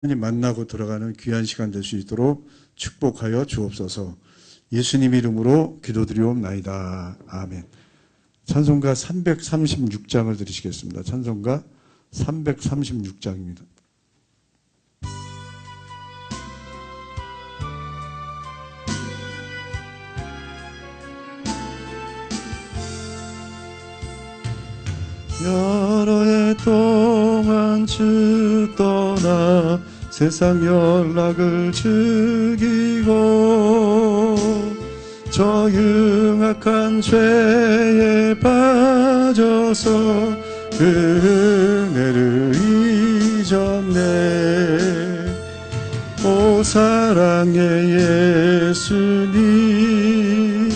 하나님 만나고 들어가는 귀한 시간 될 수 있도록 축복하여 주옵소서. 예수님 이름으로 기도드리옵나이다. 아멘. 찬송가 336장을 드리시겠습니다. 찬송가 336장입니다. 여러 해 동안 주 떠나 세상 연락을 즐기고 저 흉악한 죄에 빠져서 그 은혜를 잊었네. 오 사랑의 예수님,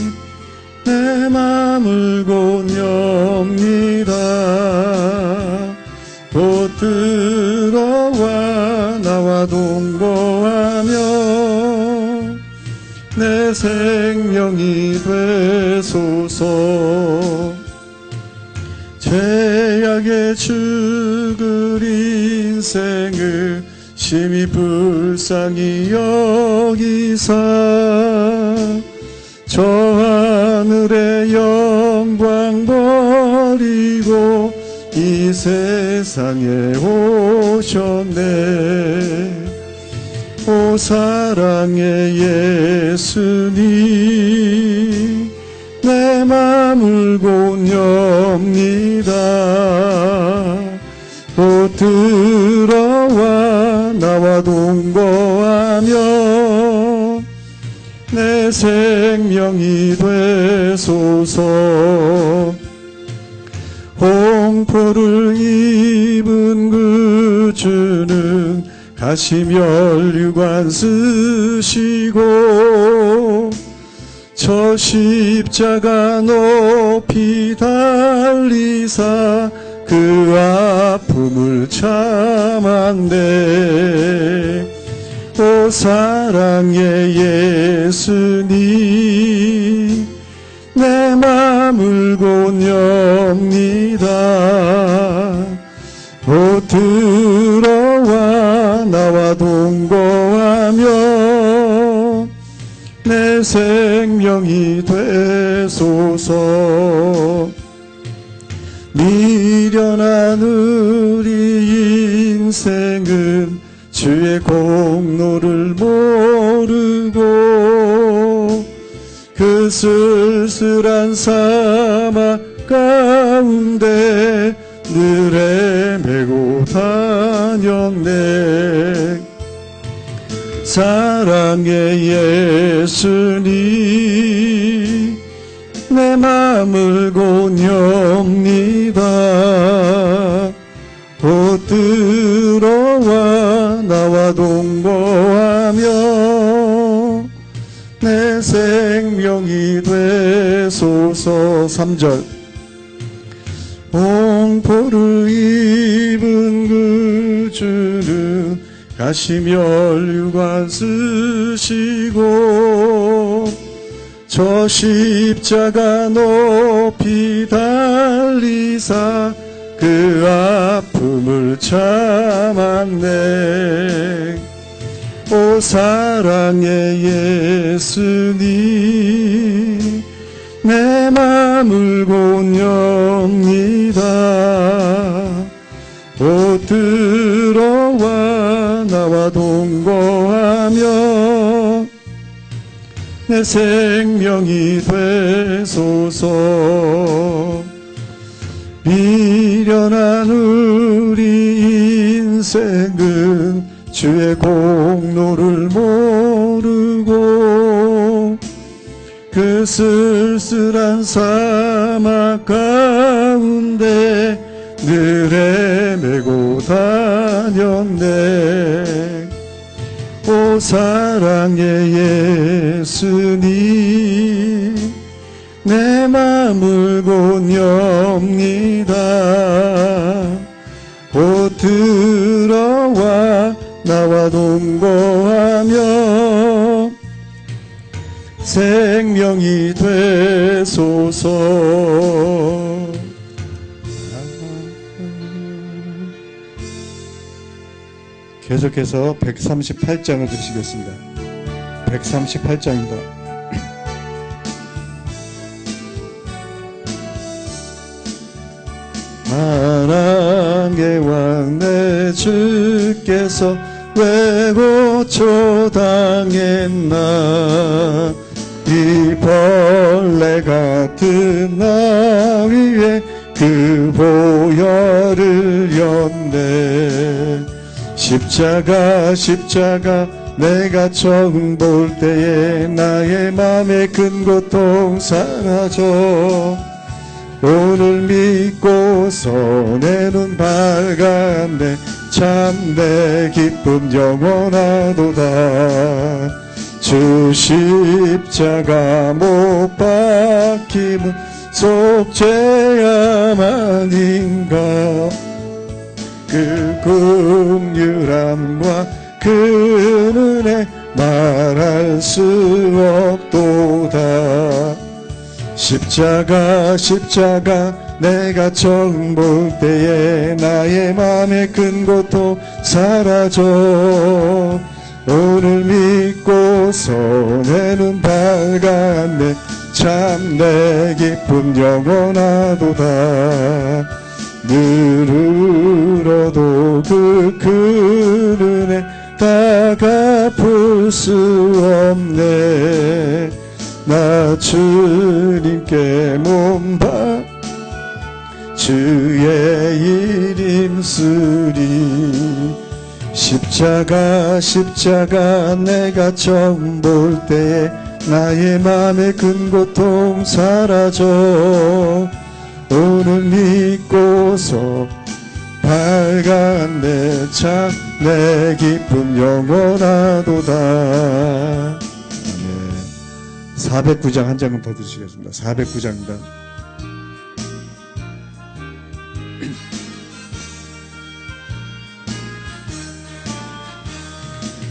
내 맘을 곧 엽니다. 곧 들어와 나와 동거하며 내 생명이 되소서. 죄악에 죽을 인생을 심히 불쌍히 여기사 저 하늘의 영광 버리고 이 세상에 오셨네. 오 사랑의 예수님, 내 맘을 곧 엽니다. 곧 들어와 나와 동거하며 내 생명이 되소서. 홍포를 입은 그 주는 가시면류관 쓰시고 저 십자가 높이 달리사 그 아픔을 참았네. 오 사랑의 예수님, 내 맘을 곧 엽니다. 곧 들어와 나와 동거하며 내 생명이 되소서. 미련한 우리 인생은 주의 공로를 모르고 그 쓸쓸한 사막 가운데 늘 헤매고 다녔네. 사랑의 예수님, 내 맘을 곧 엽니다. 곧 들어와 나와 동거하며 내 생명이 되소서. 3절. 홍포를 입은 그 주는 가시면류관 쓰시고 저 십자가 높이 달리사 그 아픔을 참았네. 오 사랑의 예수님, 내 맘을 곧 엽니다. 곧 들어와 나와 동거하며 내 생명이 되소서. 미련한 우리 인생은 주의 공로를 모르고 그 쓸쓸한 사막 가운데 늘 헤매고 다녔네. 오 사랑의 예수님, 내 맘을 곧 엽니다. 곧 들어와 나와 동거하며 생명이 되소서. 계속해서 138장을 드시겠습니다. 138장입니다. 사랑의 왕 내 주께서 왜 고초당했나. 이 벌레 같은 나 위에 그 보혈을 였네. 십자가 십자가 내가 처음 볼 때에 나의 맘의 큰 고통 사라져. 오늘 믿고서 내 눈 밝았네. 참 내 기쁨 영원하도다. 주 십자가 못 박힘은 속죄함 아닌가. 그 긍휼함과 그 은혜 말할 수 없도다. 십자가 십자가 내가 처음 볼 때에 나의 맘의 큰 고통 사라져. 오늘 믿고서 내 눈 밝았네. 참 내 기쁨 영원하도다. 늘 울어도 그 은혜 다 갚을 수 없네. 나 주님께 몸박 주의 일 힘쓰리. 십자가 십자가 내가 처음 볼 때에 나의 맘의 큰 고통 사라져. 오늘 믿고서 밝았네. 참 내 기쁨 영원하도다. 409장 한 장은 더 드시겠습니다. 409장입니다.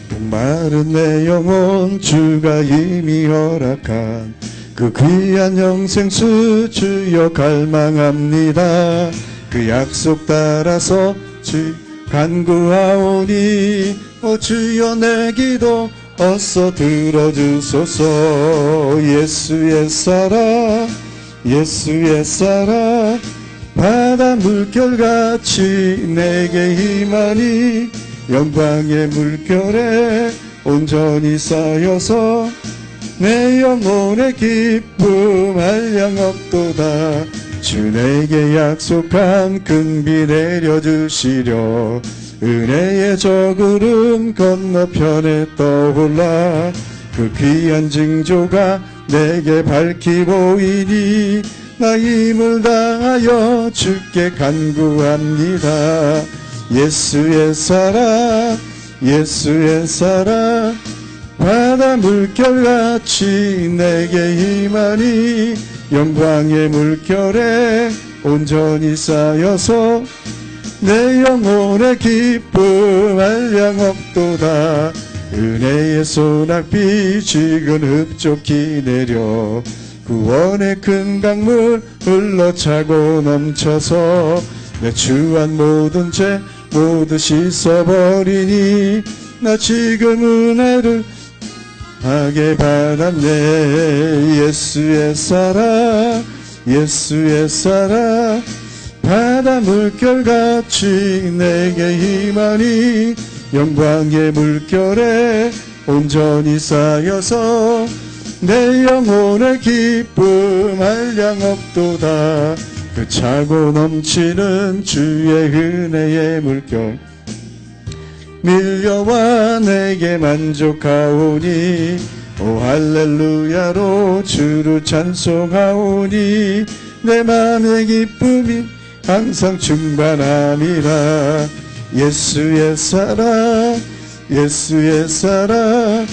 목마른 내 영혼 주가 이미 허락한 그 귀한 영생수 주여 갈망합니다. 그 약속 따라서 주 간구하오니 주여 내 기도 어서 들어주소서. 예수의 사랑 예수의 사랑 바다 물결같이 내게 임하니 영광의 물결에 온전히 쌓여서 내 영혼의 기쁨 한량 없도다. 주 내게 약속한 긍비 내려주시려 은혜의 저 구름 건너편에 떠올라. 그 귀한 징조가 내게 밝히 보이니 나 힘을 다하여 주께 간구합니다. 예수의 사랑 예수의 사랑 바다 물결같이 내게 임하니 영광의 물결에 온전히 쌓여서 내 영혼의 기쁨 한량 없도다. 은혜의 소낙비 지근 흡족히 내려 구원의 큰 강물 흘러차고 넘쳐서 내 주한 모든 죄 모두 씻어버리니 나 지금 은혜를 하게 받았네. 예수의 사랑 예수의 사랑 바다 물결같이 내게 임하니 영광의 물결에 온전히 쌓여서 내 영혼의 기쁨 한량 없도다. 그 차고 넘치는 주의 은혜의 물결 밀려와 내게 만족하오니 오 할렐루야로 주를 찬송하오니 내 맘의 기쁨이 항상 충만함이라. 예수의 사랑 예수의 사랑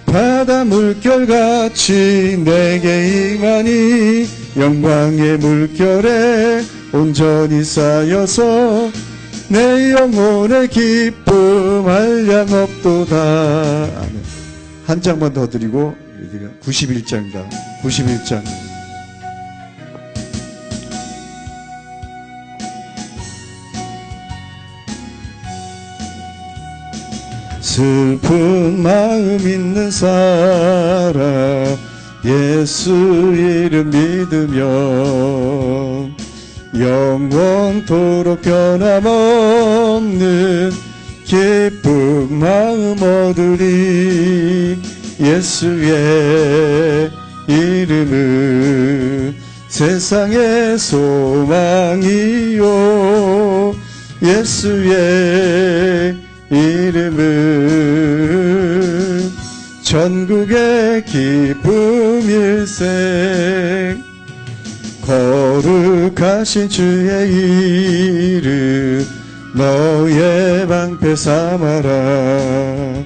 바다 물결같이 내게 임하니 영광의 물결에 온전히 쌓여서 내 영혼의 기쁨 한량 없도다. 아멘. 한 장만 더 드리고 91장입니다. 91장 슬픈 마음 있는 사람 예수 이름 믿으면 영원토록 변함없는 기쁜 마음 얻으리. 예수의 이름은 세상의 소망이요 예수의 이름은 전국의 기쁨일세. 거룩하신 주의 이름 너의 방패 삼아라.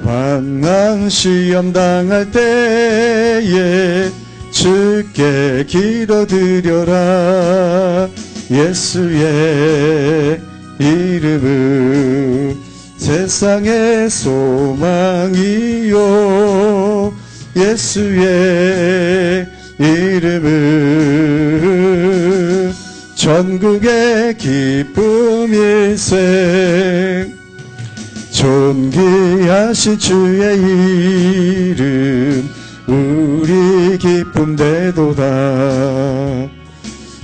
환난 시험 당할 때에 주께 기도드려라. 예수의 이름은 세상의 소망이요 예수의 이름은 전국의 기쁨일세. 존귀하신 주의 이름 우리 기쁨 되도다.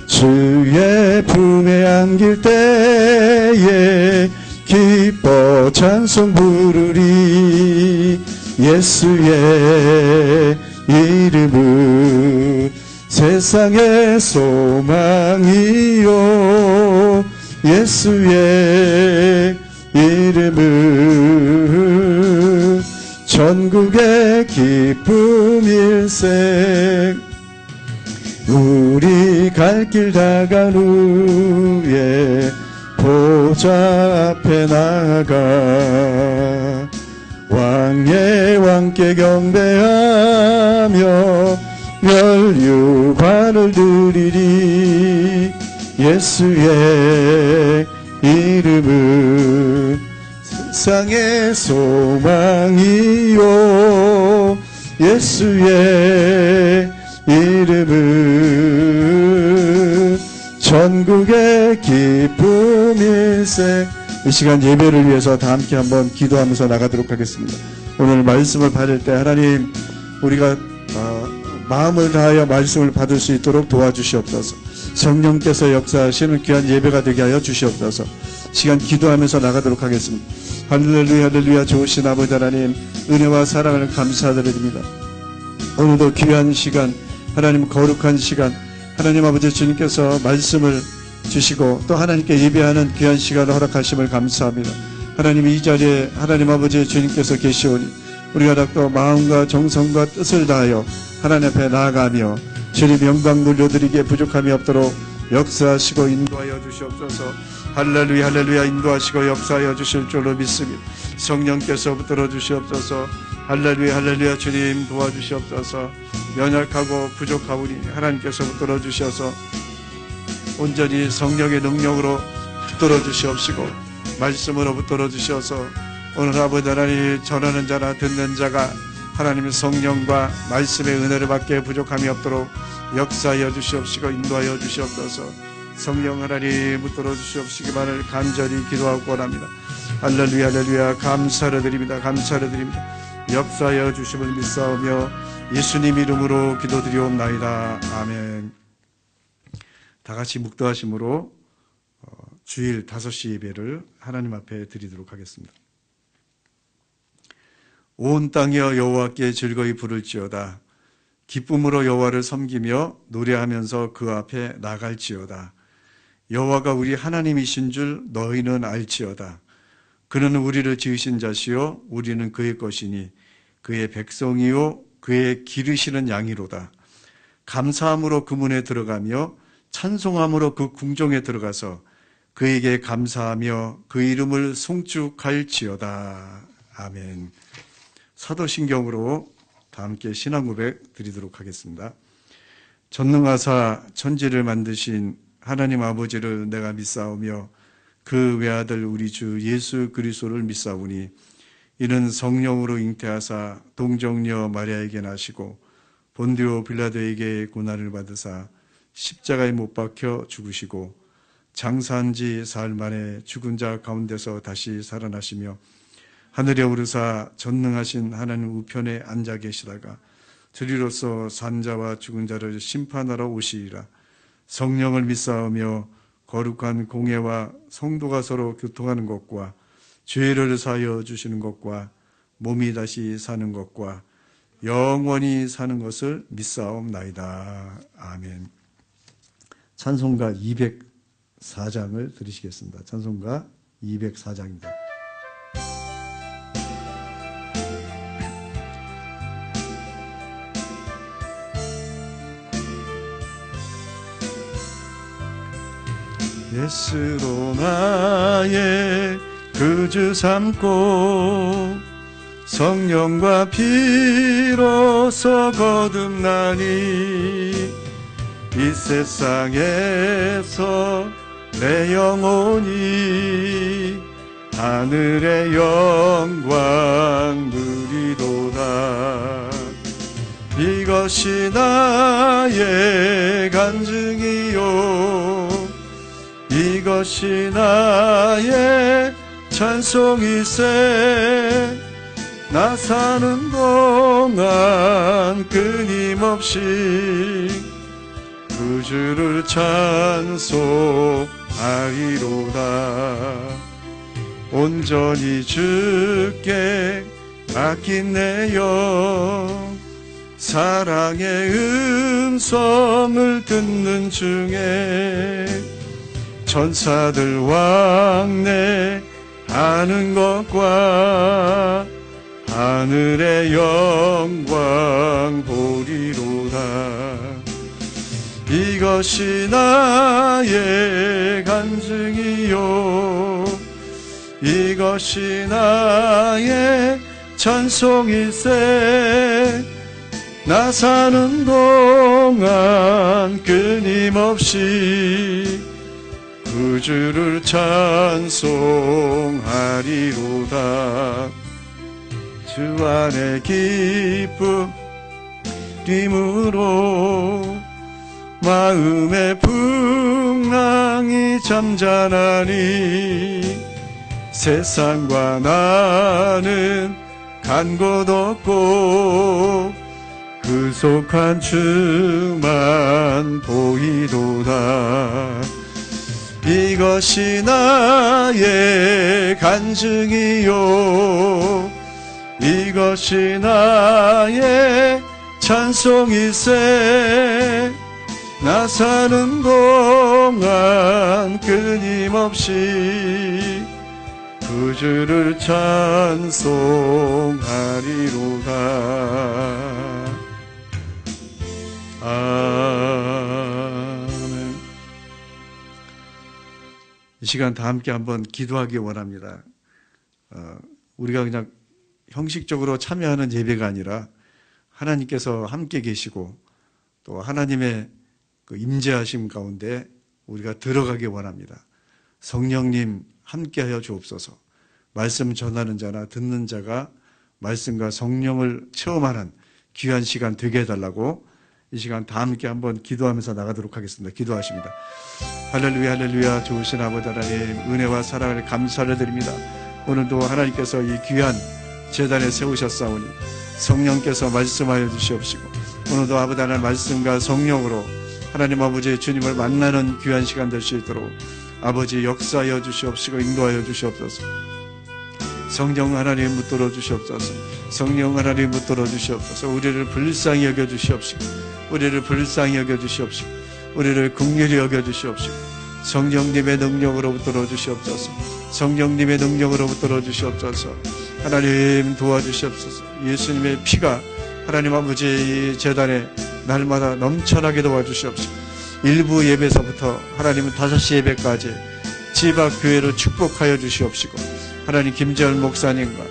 주의 품에 안길 때에 기뻐 찬송 부르리. 예수의 이름은 세상의 소망이요 예수의 이름은 전국의 기쁨일세. 우리 갈 길 다간 후에 보좌 앞에 나아가 왕의 왕께 경배하며 멸류관을 드리리. 예수의 이름은 세상의 소망이요 예수의 이름은 전국의 기쁨일세. 이 시간 예배를 위해서 다 함께 한번 기도하면서 나가도록 하겠습니다. 오늘 말씀을 받을 때 하나님 우리가 마음을 다하여 말씀을 받을 수 있도록 도와주시옵소서. 성령께서 역사하시는 귀한 예배가 되게 하여 주시옵소서. 시간 기도하면서 나가도록 하겠습니다. 할렐루야 할렐루야. 좋으신 아버지 하나님 은혜와 사랑을 감사드립니다. 오늘도 귀한 시간 하나님 거룩한 시간 하나님 아버지 주님께서 말씀을 주시고 또 하나님께 예배하는 귀한 시간을 허락하심을 감사합니다. 하나님 이 자리에 하나님 아버지 주님께서 계시오니 우리가 또 마음과 정성과 뜻을 다하여 하나님 앞에 나아가며 주님 영광 돌려드리기에 부족함이 없도록 역사하시고 인도하여 주시옵소서. 할렐루야 할렐루야. 인도하시고 역사하여 주실 줄로 믿습니다. 성령께서 붙들어 주시옵소서. 할렐루야 할렐루야. 주님 도와주시옵소서. 연약하고 부족하오니 하나님께서 붙들어 주셔서 온전히 성령의 능력으로 붙들어 주시옵시고 말씀으로 붙들어 주셔서 오늘 아버지 하나님 전하는 자나 듣는 자가 하나님의 성령과 말씀의 은혜를 받게 부족함이 없도록 역사하여 주시옵시고 인도하여 주시옵소서. 성령 하나님 붙들어 주시옵시기만을 간절히 기도하고 원합니다. 할렐루야 할렐루야. 감사를 드립니다. 감사를 드립니다. 역사하여 주심을 믿사오며 예수님 이름으로 기도드리옵나이다. 아멘. 다 같이 묵도하심으로 주일 5시 예배를 하나님 앞에 드리도록 하겠습니다. 온 땅이여 여호와께 즐거이 부를지어다. 기쁨으로 여호와를 섬기며 노래하면서 그 앞에 나갈지어다. 여호와가 우리 하나님이신 줄 너희는 알지어다. 그는 우리를 지으신 자시요 우리는 그의 것이니 그의 백성이요 그의 기르시는 양이로다. 감사함으로 그 문에 들어가며 찬송함으로 그 궁정에 들어가서 그에게 감사하며 그 이름을 송축할지어다. 아멘. 사도신경으로 다 함께 신앙 고백 드리도록 하겠습니다. 전능하사 천지를 만드신 하나님 아버지를 내가 믿사오며 그 외아들 우리 주 예수 그리스도를 믿사오니 이는 성령으로 잉태하사 동정녀 마리아에게 나시고 본디오 빌라도에게 고난을 받으사 십자가에 못 박혀 죽으시고 장사한 지 사흘 만에 죽은 자 가운데서 다시 살아나시며 하늘에 오르사 전능하신 하나님 우편에 앉아 계시다가 저리로서 산자와 죽은 자를 심판하러 오시리라. 성령을 믿사오며 거룩한 공회와 성도가 서로 교통하는 것과 죄를 사하여 주시는 것과 몸이 다시 사는 것과 영원히 사는 것을 믿사옵나이다. 아멘. 찬송가 204장을 들으시겠습니다. 찬송가 204장입니다. 예수로 나의 구주 삼고 성령과 피로서 거듭나니 이 세상에서 내 영혼이 하늘의 영광 누리도다. 이것이 나의 간증이요 이것이 나의 찬송이세. 나 사는 동안 끊임없이 구주를 찬송하리로다. 온전히 주께 맡긴 내 영 사랑의 음성을 듣는 중에 천사들 왕래 하는 것과 하늘의 영광 보리로다. 이것이 나의 간증이요 이것이 나의 찬송이세. 나 사는 동안 끊임없이 구주를 찬송하리로다. 주 안에 기쁨으로 마음의 풍랑이 잠잠하니 세상과 나는 간 곳 없고 구속한 주만 보이도다. 이것이 나의 간증이요 이것이 나의 찬송이세. 나 사는 동안 끊임없이 구주를 찬송하리로다. 아멘. 이 시간 다 함께 한번 기도하기 원합니다. 우리가 그냥 형식적으로 참여하는 예배가 아니라 하나님께서 함께 계시고 또 하나님의 그 임재하심 가운데 우리가 들어가기 원합니다. 성령님 함께하여 주옵소서. 말씀 전하는 자나 듣는 자가 말씀과 성령을 체험하는 귀한 시간 되게 해달라고 이 시간 다 함께 한번 기도하면서 나가도록 하겠습니다. 기도하십니다. 할렐루야 할렐루야. 좋으신 아버지 하나님 은혜와 사랑을 감사를 드립니다. 오늘도 하나님께서 이 귀한 제단에 세우셨사오니 성령께서 말씀하여 주시옵시고 오늘도 아버지 하나님 말씀과 성령으로 하나님 아버지 주님을 만나는 귀한 시간 될 수 있도록 아버지 역사하여 주시옵시고 인도하여 주시옵소서. 성령 하나님 붙들어 주시옵소서. 성령 하나님 붙들어 주시옵소서. 우리를 불쌍히 여겨 주시옵시고 우리를 불쌍히 여겨 주시옵시고 우리를 긍휼히 여겨 주시옵시고 성령님의 능력으로 붙들어 주시옵소서. 성령님의 능력으로 붙들어 주시옵소서. 하나님 도와주시옵소서. 예수님의 피가 하나님 아버지 이 제단에 날마다 넘쳐나게 도와주시옵시고 일부 예배에서부터 하나님은 5시 예배까지 지박 교회를 축복하여 주시옵시고 하나님 김재열 목사님과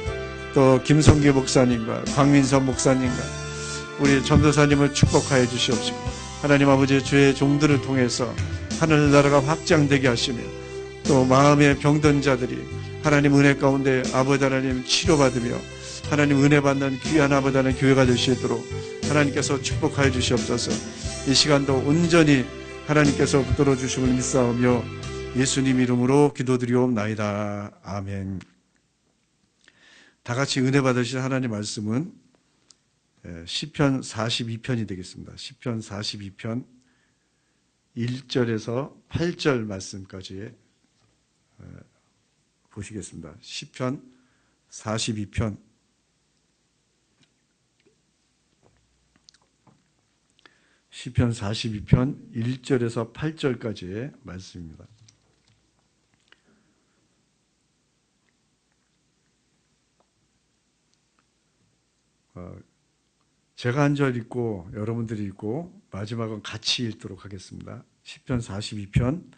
또 김성규 목사님과 광민선 목사님과 우리 전도사님을 축복하여 주시옵시고 하나님 아버지 주의 종들을 통해서 하늘나라가 확장되게 하시며 또 마음에 병든 자들이 하나님 은혜 가운데 아버지 하나님 치료받으며 하나님 은혜 받는 귀한 아버지 하나님 교회가 될 수 있도록 하나님께서 축복하여 주시옵소서. 이 시간도 온전히 하나님께서 붙들어 주심을 믿사오며 예수님 이름으로 기도드리옵나이다. 아멘. 다 같이 은혜 받으실 하나님 말씀은 시편 42편이 되겠습니다. 시편 42편 1절에서 8절 말씀까지 보시겠습니다. 시편 42편 1절에서 8절까지의 말씀입니다. 제가 한 절 읽고 여러분들이 읽고 마지막은 같이 읽도록 하겠습니다. 시편 42편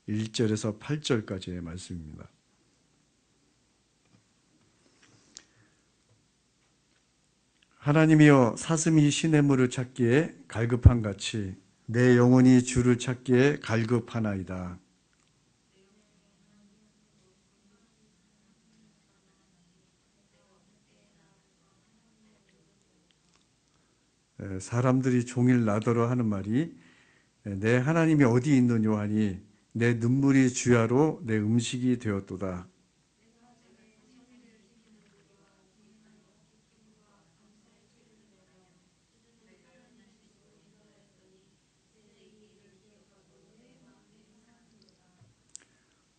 1절에서 8절까지의 말씀입니다. 하나님이여, 사슴이 시냇물을 찾기에 갈급한 같이 내 영혼이 주를 찾기에 갈급하나이다. 사람들이 종일 나더러 하는 말이 내 하나님이 어디 있느냐 하니 내 눈물이 주야로 내 음식이 되었도다.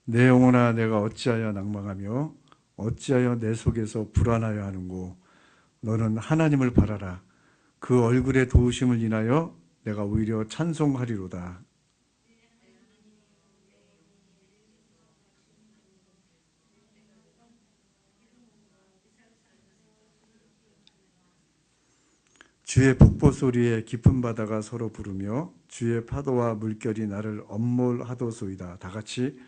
내 영혼아, 내가 어찌하여 낭망하며 어찌하여 내 속에서 불안하여 하는고. 너는 하나님을 바라라. 그 얼굴의 도우심을 인하여 내가 오히려 찬송하리로다. 주의 폭포 소리에 깊은 바다가 서로 부르며 주의 파도와 물결이 나를 엄몰하도소이다. 다 같이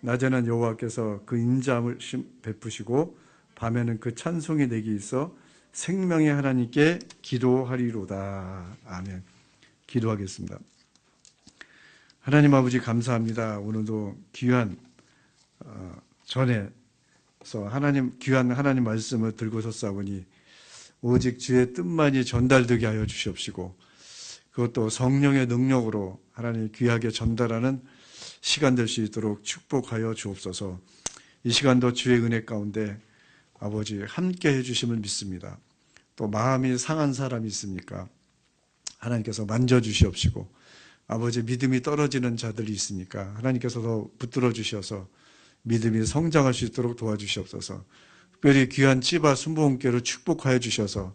낮에는 여호와께서 그 인자함을 베푸시고 밤에는 그 찬송이 내게 있어 생명의 하나님께 기도하리로다. 아멘. 기도하겠습니다. 하나님 아버지, 감사합니다. 오늘도 귀한 전에서 귀한 하나님 말씀을 들고 섰사오니 오직 주의 뜻만이 전달되게 하여 주시옵시고, 그것도 성령의 능력으로 하나님 귀하게 전달하는 시간 될 수 있도록 축복하여 주옵소서. 이 시간도 주의 은혜 가운데 아버지 함께 해주심을 믿습니다. 또 마음이 상한 사람이 있습니까? 하나님께서 만져주시옵시고, 아버지 믿음이 떨어지는 자들이 있으니까 하나님께서 더 붙들어 주셔서 믿음이 성장할 수 있도록 도와주시옵소서. 특별히 귀한 찌바 순복음교를 축복하여 주셔서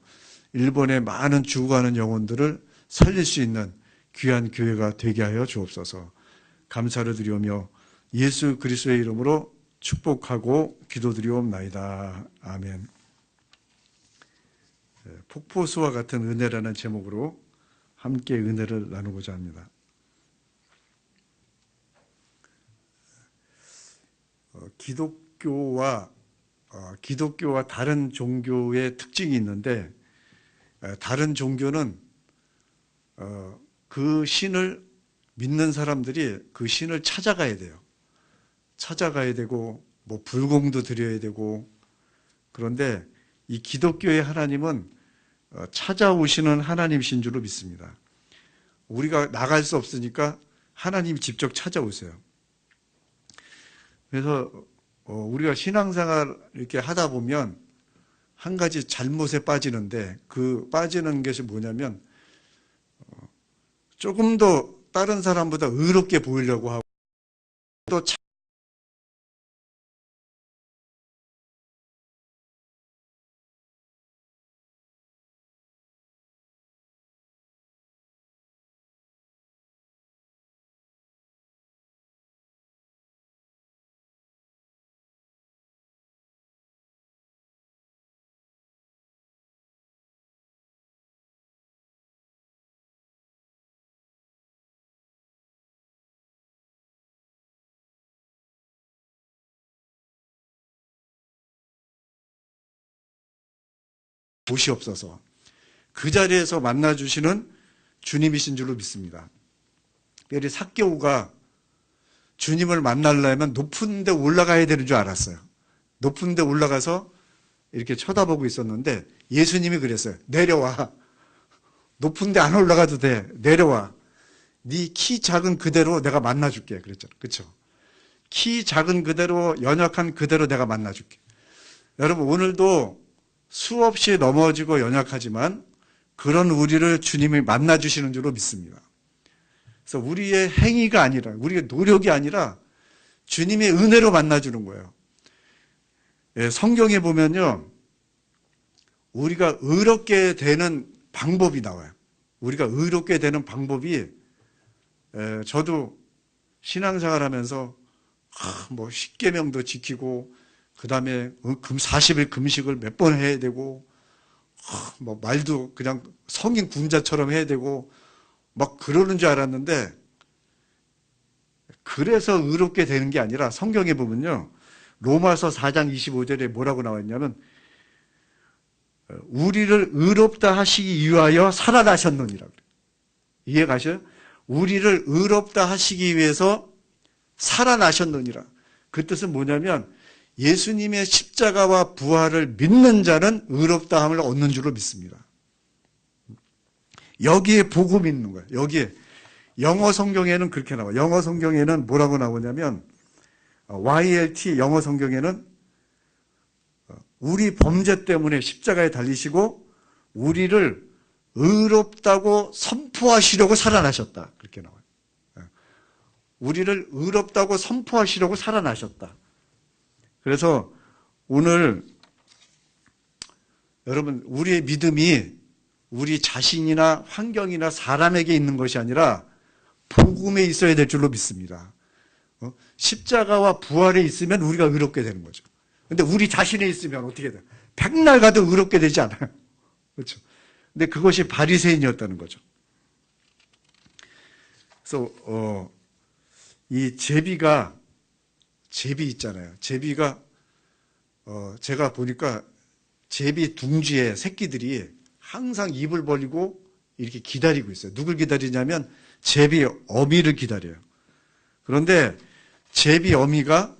일본의 많은 죽어가는 영혼들을 살릴 수 있는 귀한 교회가 되게 하여 주옵소서. 감사를 드리오며 예수 그리스도의 이름으로 축복하고 기도드리옵나이다. 아멘. 폭포수와 같은 은혜라는 제목으로 함께 은혜를 나누고자 합니다. 기독교와 다른 종교의 특징이 있는데, 다른 종교는 그 신을 믿는 사람들이 그 신을 찾아가야 돼요. 찾아가야 되고 뭐 불공도 드려야 되고. 그런데 이 기독교의 하나님은 찾아오시는 하나님이신 줄로 믿습니다. 우리가 나갈 수 없으니까 하나님이 직접 찾아오세요. 그래서 우리가 신앙생활 이렇게 하다 보면 한 가지 잘못에 빠지는데, 그 빠지는 것이 뭐냐면 조금 더 다른 사람보다 의롭게 보이려고 하고, 또 보시옵소서. 그 자리에서 만나주시는 주님이신 줄로 믿습니다. 특별히 삭개오가 주님을 만나려면 높은 데 올라가야 되는 줄 알았어요. 높은 데 올라가서 이렇게 쳐다보고 있었는데 예수님이 그랬어요. 내려와. 높은 데 안 올라가도 돼. 내려와. 네 키 작은 그대로 내가 만나줄게. 그랬잖아요. 그렇죠? 키 작은 그대로, 연약한 그대로 내가 만나줄게. 여러분, 오늘도 수없이 넘어지고 연약하지만 그런 우리를 주님이 만나주시는 줄로 믿습니다. 그래서 우리의 행위가 아니라, 우리의 노력이 아니라 주님의 은혜로 만나주는 거예요. 예, 성경에 보면요, 우리가 의롭게 되는 방법이 나와요. 우리가 의롭게 되는 방법이, 저도 신앙생활 하면서 뭐 10계명도 지키고, 그 다음에 40일 금식을 몇 번 해야 되고, 뭐 말도 그냥 성인 군자처럼 해야 되고 막 그러는 줄 알았는데, 그래서 의롭게 되는 게 아니라 성경에 보면요, 로마서 4장 25절에 뭐라고 나와 있냐면, 우리를 의롭다 하시기 위하여 살아나셨느니라. 이해 가셔요? 우리를 의롭다 하시기 위해서 살아나셨느니라. 그 뜻은 뭐냐면, 예수님의 십자가와 부활을 믿는 자는 의롭다함을 얻는 줄로 믿습니다. 여기에 복음이 있는 거예요. 여기에. 영어 성경에는 그렇게 나와요. 영어 성경에는 뭐라고 나오냐면, YLT 영어 성경에는 우리 범죄 때문에 십자가에 달리시고 우리를 의롭다고 선포하시려고 살아나셨다. 그렇게 나와요. 우리를 의롭다고 선포하시려고 살아나셨다. 그래서 오늘 여러분, 우리의 믿음이 우리 자신이나 환경이나 사람에게 있는 것이 아니라 복음에 있어야 될 줄로 믿습니다. 십자가와 부활에 있으면 우리가 의롭게 되는 거죠. 근데 우리 자신에 있으면 어떻게 돼요? 백날 가도 의롭게 되지 않아요. 그렇죠? 근데 그것이 바리새인이었다는 거죠. 그래서 이 제비 있잖아요. 제비가 제가 보니까 제비 둥지의 새끼들이 항상 입을 벌리고 이렇게 기다리고 있어요. 누굴 기다리냐면 제비 어미를 기다려요. 그런데 제비 어미가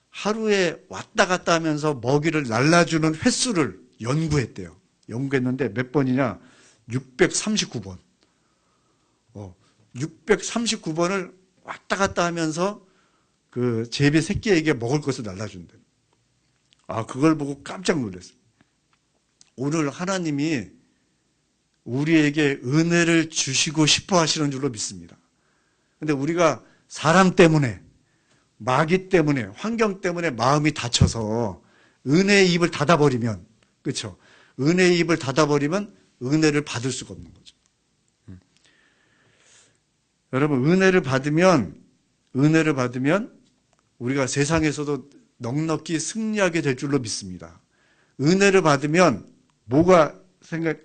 하루에 왔다 갔다 하면서 먹이를 날라주는 횟수를 연구했대요. 연구했는데 몇 번이냐? 639번. 639번을 왔다 갔다 하면서 그 제비 새끼에게 먹을 것을 날라준대요. 그걸 보고 깜짝 놀랐어요. 오늘 하나님이 우리에게 은혜를 주시고 싶어 하시는 줄로 믿습니다. 근데 우리가 사람 때문에, 마귀 때문에, 환경 때문에 마음이 다쳐서 은혜의 입을 닫아버리면, 그렇죠? 은혜의 입을 닫아버리면 은혜를 받을 수가 없는 거죠. 여러분, 은혜를 받으면 우리가 세상에서도 넉넉히 승리하게 될 줄로 믿습니다. 은혜를 받으면 뭐가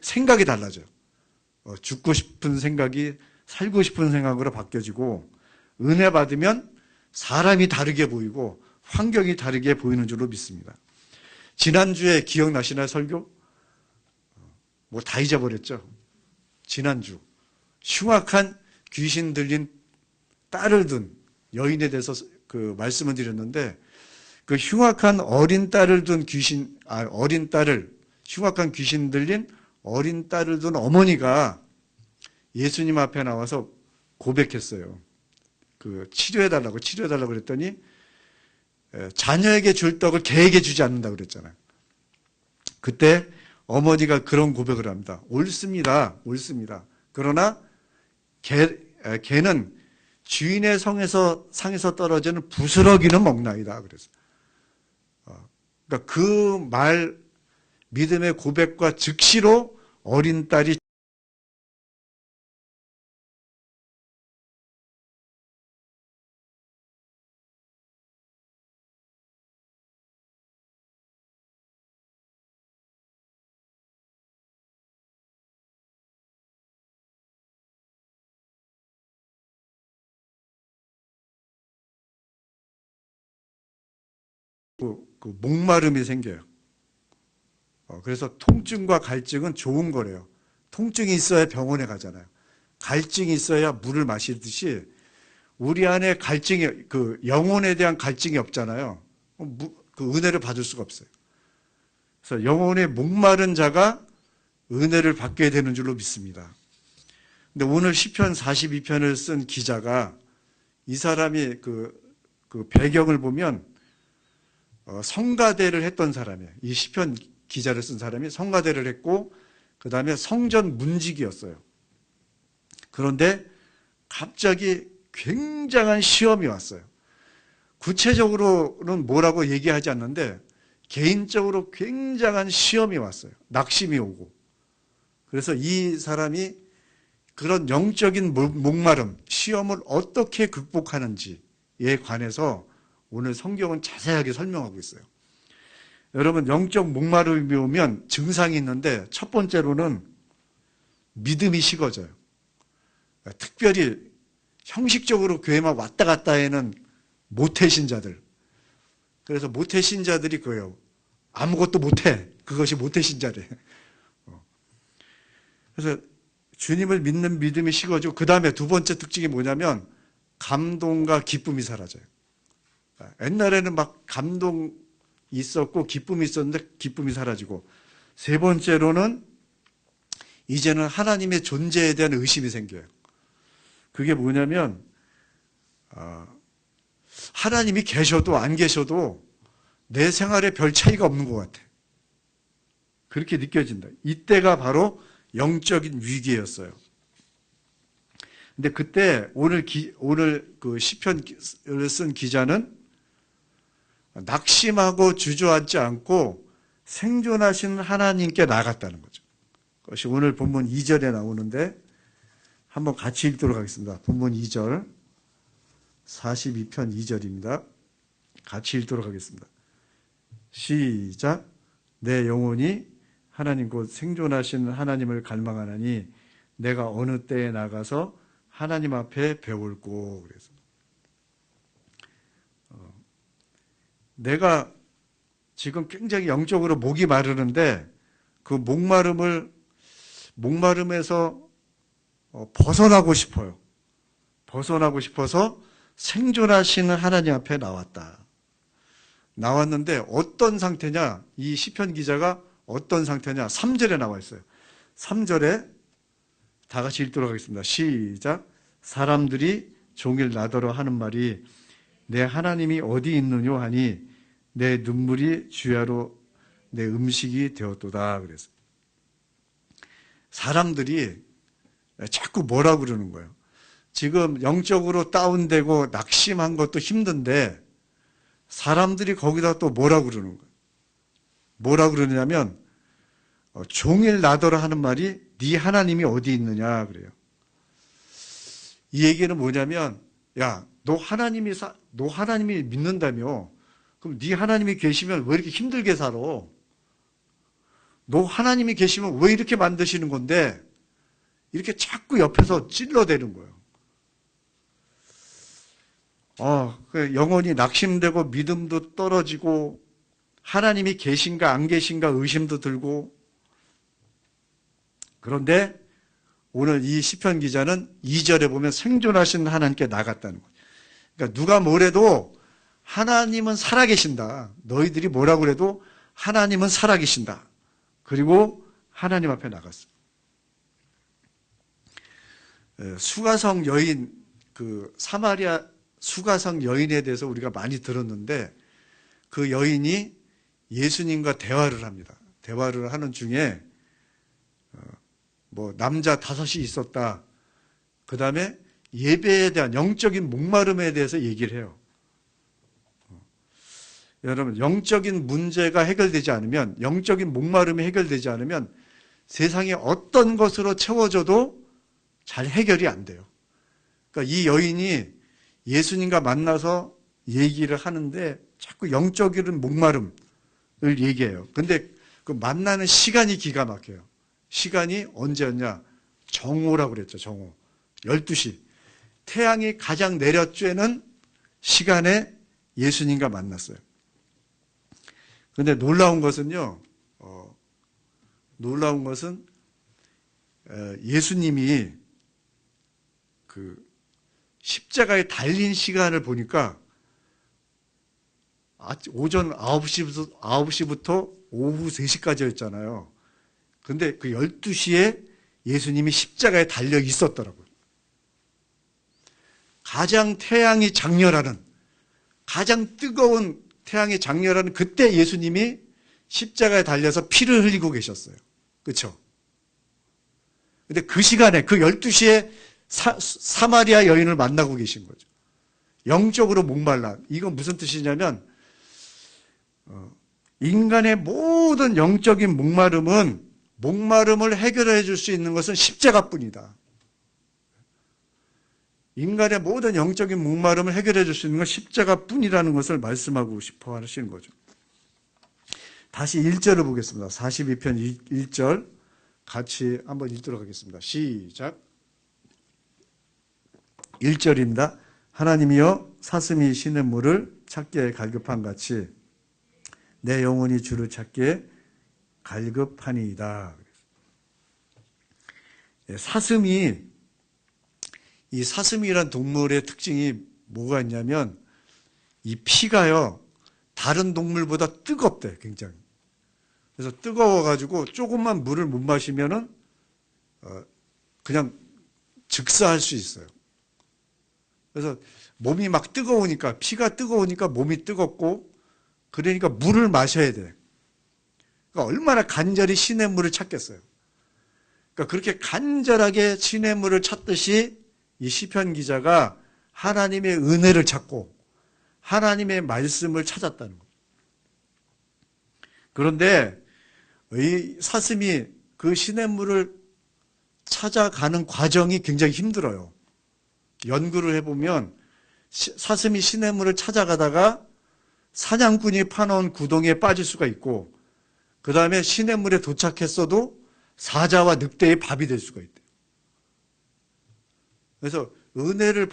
생각이 달라져요. 죽고 싶은 생각이 살고 싶은 생각으로 바뀌어지고, 은혜 받으면 사람이 다르게 보이고 환경이 다르게 보이는 줄로 믿습니다. 지난주에 기억나시나요, 설교? 뭐 다 잊어버렸죠? 지난주 흉악한 귀신 들린 딸을 둔 여인에 대해서 그 말씀을 드렸는데, 그 흉악한 어린 딸을 둔 흉악한 귀신 들린 어린 딸을 둔 어머니가 예수님 앞에 나와서 고백했어요. 그 치료해달라고 그랬더니, 자녀에게 줄 떡을 개에게 주지 않는다고 그랬잖아요. 그때 어머니가 그런 고백을 합니다. 옳습니다. 그러나 개는 주인의 상에서 떨어지는 부스러기는 먹나이다. 그래서 그러니까 그 말, 믿음의 고백과 즉시로 어린 딸이 그 목마름이 생겨요. 그래서 통증과 갈증은 좋은 거래요. 통증이 있어야 병원에 가잖아요. 갈증이 있어야 물을 마시듯이 우리 안에 갈증이, 그 영혼에 대한 갈증이 없잖아요. 그 은혜를 받을 수가 없어요. 그래서 영혼의 목마른 자가 은혜를 받게 되는 줄로 믿습니다. 근데 오늘 시편 42편을 쓴 기자가 이 사람이 그 배경을 보면 성가대를 했던 사람이에요. 이 시편 기자를 쓴 사람이 성가대를 했고 그 다음에 성전 문직이었어요. 그런데 갑자기 굉장한 시험이 왔어요. 구체적으로는 뭐라고 얘기하지 않는데 개인적으로 굉장한 시험이 왔어요. 낙심이 오고. 그래서 이 사람이 그런 영적인 목마름, 시험을 어떻게 극복하는지에 관해서 오늘 성경은 자세하게 설명하고 있어요. 여러분, 영적 목마름이 오면 증상이 있는데 첫 번째로는 믿음이 식어져요. 특별히 형식적으로 교회만 왔다 갔다 하는 모태신자들. 그래서 모태신자들이 그거예요. 아무것도 못해. 그것이 모태신자래. 그래서 주님을 믿는 믿음이 식어지고 그 다음에 두 번째 특징이 뭐냐면 감동과 기쁨이 사라져요. 옛날에는 막 감동 있었고 기쁨이 있었는데 기쁨이 사라지고 세 번째로는 이제는 하나님의 존재에 대한 의심이 생겨요. 그게 뭐냐면 하나님이 계셔도 안 계셔도 내 생활에 별 차이가 없는 것 같아. 그렇게 느껴진다. 이때가 바로 영적인 위기였어요. 근데 그때 오늘 그 시편을 쓴 기자는 낙심하고 주저앉지 않고 생존하신 하나님께 나갔다는 거죠. 그것이 오늘 본문 2절에 나오는데 한번 같이 읽도록 하겠습니다. 본문 2절 42편 2절입니다. 같이 읽도록 하겠습니다. 시작. 내 영혼이 하나님 곧 생존하신 하나님을 갈망하나니 내가 어느 때에 나가서 하나님 앞에 배울고. 그래서 내가 지금 굉장히 영적으로 목이 마르는데 그 목마름에서 벗어나고 싶어요. 벗어나고 싶어서 생존하시는 하나님 앞에 나왔는데 어떤 상태냐? 이 시편 기자가 어떤 상태냐? 3절에 나와 있어요. 3절에 다 같이 읽도록 하겠습니다. 시작. 사람들이 종일 나더러 하는 말이 내 하나님이 어디 있느뇨 하니 내 눈물이 주야로 내 음식이 되었도다. 그래서 사람들이 자꾸 뭐라 그러는 거예요. 지금 영적으로 다운되고 낙심한 것도 힘든데 사람들이 거기다 또 뭐라 그러는 거예요. 뭐라 그러냐면 종일 나더러 하는 말이 네 하나님이 어디 있느냐 그래요. 이 얘기는 뭐냐면 야, 너 하나님이 믿는다며 그럼 네 하나님이 계시면 왜 이렇게 힘들게 살아? 너 하나님이 계시면 왜 이렇게 만드시는 건데 이렇게 자꾸 옆에서 찔러대는 거예요. 영혼이 낙심되고 믿음도 떨어지고 하나님이 계신가 안 계신가 의심도 들고. 그런데 오늘 이 시편 기자는 2절에 보면 생존하신 하나님께 나갔다는 거예요. 그러니까 누가 뭐래도 하나님은 살아계신다. 너희들이 뭐라고 그래도 하나님은 살아계신다. 그리고 하나님 앞에 나갔어요. 수가성 여인, 그 사마리아 수가성 여인에 대해서 우리가 많이 들었는데 그 여인이 예수님과 대화를 합니다. 대화를 하는 중에 남자 5이 있었다. 그 다음에 예배에 대한 영적인 목마름에 대해서 얘기를 해요. 여러분, 영적인 문제가 해결되지 않으면, 영적인 목마름이 해결되지 않으면 세상에 어떤 것으로 채워져도 잘 해결이 안 돼요. 그러니까 이 여인이 예수님과 만나서 얘기를 하는데 자꾸 영적인 목마름을 얘기해요. 근데 그 만나는 시간이 기가 막혀요. 시간이 언제였냐? 정오라고 그랬죠. 정오. 12시. 태양이 가장 내려쬐는 시간에 예수님과 만났어요. 그런데 놀라운 것은요. 놀라운 것은 예수님이 그 십자가에 달린 시간을 보니까 오전 9시부터 오후 3시까지였잖아요. 근데 그 12시에 예수님이 십자가에 달려 있었더라고요. 가장 태양이 장렬하는 가장 뜨거운 태양이 장렬하는 그때 예수님이 십자가에 달려서 피를 흘리고 계셨어요. 그렇죠? 근데 그 시간에 그 12시에 사마리아 여인을 만나고 계신 거죠. 영적으로 목말라. 이건 무슨 뜻이냐면 인간의 모든 영적인 목마름을 해결해 줄 수 있는 것은 십자가뿐이다. 인간의 모든 영적인 목마름을 해결해 줄 수 있는 건 십자가뿐이라는 것을 말씀하고 싶어 하시는 거죠. 다시 1절을 보겠습니다. 42편 1절 같이 한번 읽도록 하겠습니다. 시작. 1절입니다. 하나님이여 사슴이 시냇물을 찾기에 갈급한 같이 내 영혼이 주를 찾기에 갈급하니이다. 이 사슴이란 동물의 특징이 뭐가 있냐면 이 피가요 다른 동물보다 뜨겁대. 굉장히. 그래서 뜨거워가지고 조금만 물을 못 마시면은 그냥 즉사할 수 있어요. 그래서 몸이 막 뜨거우니까, 피가 뜨거우니까 몸이 뜨겁고, 그러니까 물을 마셔야 돼. 그러니까 얼마나 간절히 시냇물을 찾겠어요. 그러니까 그렇게 간절하게 시냇물을 찾듯이 이 시편 기자가 하나님의 은혜를 찾고 하나님의 말씀을 찾았다는 거예요. 그런데 이 사슴이 그 시냇물을 찾아가는 과정이 굉장히 힘들어요. 연구를 해보면 사슴이 시냇물을 찾아가다가 사냥꾼이 파놓은 구덩이에 빠질 수가 있고, 그 다음에 시냇물에 도착했어도 사자와 늑대의 밥이 될 수가 있대요. 그래서 은혜를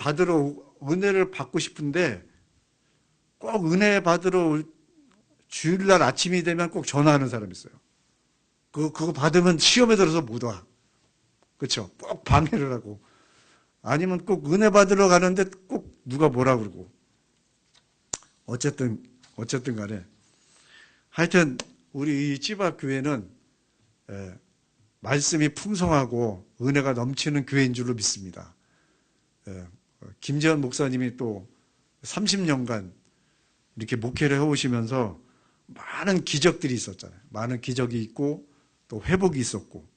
받고 싶은데 꼭 은혜 받으러 주일날 아침이 되면 꼭 전화하는 사람이 있어요. 그거 받으면 시험에 들어서 못 와. 그렇죠? 꼭 방해를 하고. 아니면 꼭 은혜 받으러 가는데 꼭 누가 뭐라 그러고. 어쨌든 간에. 하여튼, 우리 이 찌박교회는 말씀이 풍성하고 은혜가 넘치는 교회인 줄로 믿습니다. 김재현 목사님이 또 30년간 이렇게 목회를 해오시면서 많은 기적들이 있었잖아요. 많은 기적이 있고 또 회복이 있었고.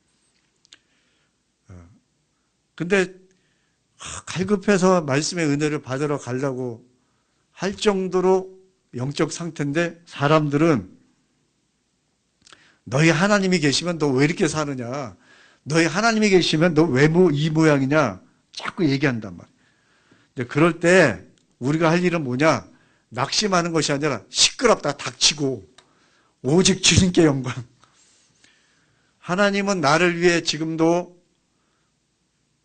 근데 갈급해서 말씀의 은혜를 받으러 가려고 할 정도로 영적 상태인데 사람들은 너희 하나님이 계시면 너 왜 이렇게 사느냐, 너희 하나님이 계시면 너 왜 이 모양이냐 자꾸 얘기한단 말이에요. 근데 그럴 때 우리가 할 일은 뭐냐, 낙심하는 것이 아니라 시끄럽다 닥치고 오직 주님께 영광. 하나님은 나를 위해 지금도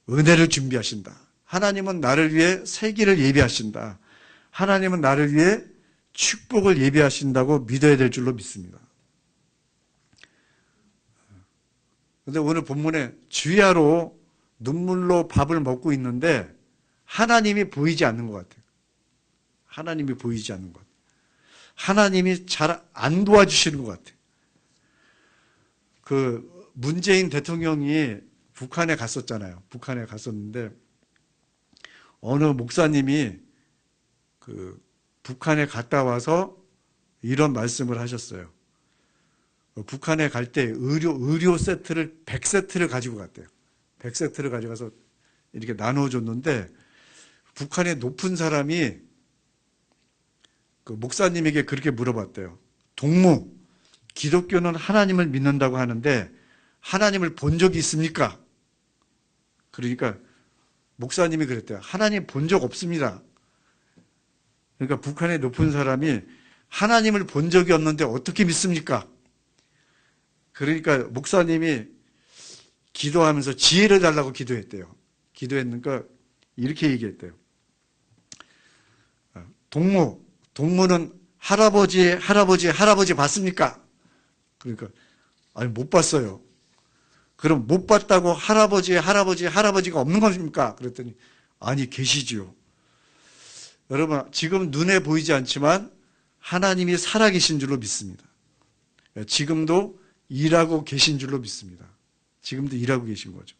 은혜를 준비하신다. 하나님은 나를 위해 새 길을 예비하신다. 하나님은 나를 위해 축복을 예비하신다고 믿어야 될 줄로 믿습니다. 그런데 오늘 본문에 주야로 눈물로 밥을 먹고 있는데 하나님이 보이지 않는 것 같아요. 하나님이 보이지 않는 것 같아요. 하나님이 잘 안 도와주시는 것 같아요. 그 문재인 대통령이 북한에 갔었잖아요. 북한에 갔었는데 어느 목사님이 그 북한에 갔다 와서 이런 말씀을 하셨어요. 북한에 갈 때 의료 세트를 100세트를 가지고 갔대요. 100세트를 가져가서 이렇게 나눠줬는데 북한의 높은 사람이 그 목사님에게 그렇게 물어봤대요. 동무, 기독교는 하나님을 믿는다고 하는데 하나님을 본 적이 있습니까? 그러니까 목사님이 그랬대요. 하나님 본 적 없습니다. 그러니까 북한의 높은 사람이 하나님을 본 적이 없는데 어떻게 믿습니까? 그러니까 목사님이 기도하면서 지혜를 달라고 기도했대요. 기도했으니까 이렇게 얘기했대요. 동무는 할아버지 봤습니까? 그러니까 아니 못 봤어요. 그럼 못 봤다고 할아버지가 없는 겁니까? 그랬더니 아니 계시지요. 여러분 지금 눈에 보이지 않지만 하나님이 살아계신 줄로 믿습니다. 지금도 일하고 계신 줄로 믿습니다. 지금도 일하고 계신 거죠.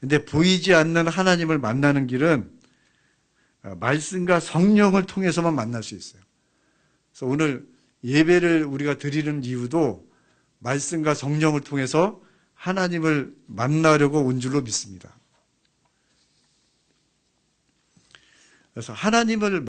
근데 보이지 않는 하나님을 만나는 길은 말씀과 성령을 통해서만 만날 수 있어요. 그래서 오늘 예배를 우리가 드리는 이유도 말씀과 성령을 통해서 하나님을 만나려고 온 줄로 믿습니다. 그래서 하나님을